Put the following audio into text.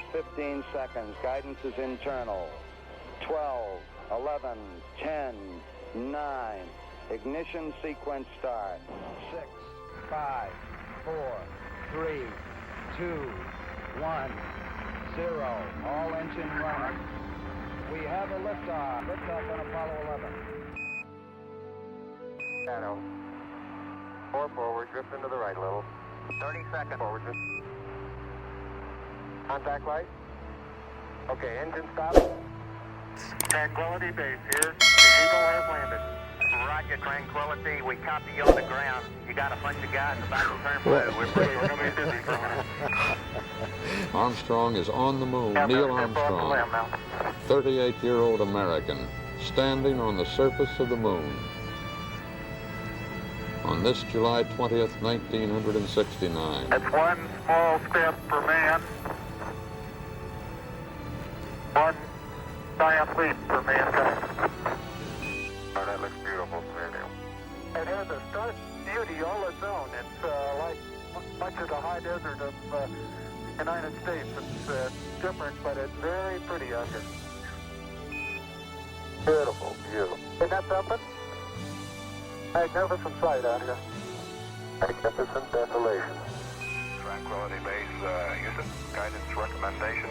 at 15 seconds. Guidance is internal. 12, 11, 10, 9. Ignition sequence start. 6, 5, 4, 3, 2, 1, 0. All engine running. We have a liftoff. Liftoff on Apollo 11. Shadow. 4 forward, drift into the right a little. 30 seconds. Forward, drift. Contact light. Okay, engine stop. Tranquility Base here. The Eagle has landed. Roger, Tranquility. We copy you on the ground. You got a bunch of guys about to turn blue. We're going to be busy for a minute. Armstrong is on the moon. Neil Armstrong, 38-year-old American, standing on the surface of the moon. On this July 20th, 1969. That's one small step for man. One giant leap for mankind. Oh, that looks beautiful, Neil. It has a stark beauty all its own. It's like much of the high desert of the United States. It's different, but it's very pretty out here. Beautiful view. Isn't that something? Magnificent sight out here. Magnificent desolation. Tranquility Base, use a guidance recommendation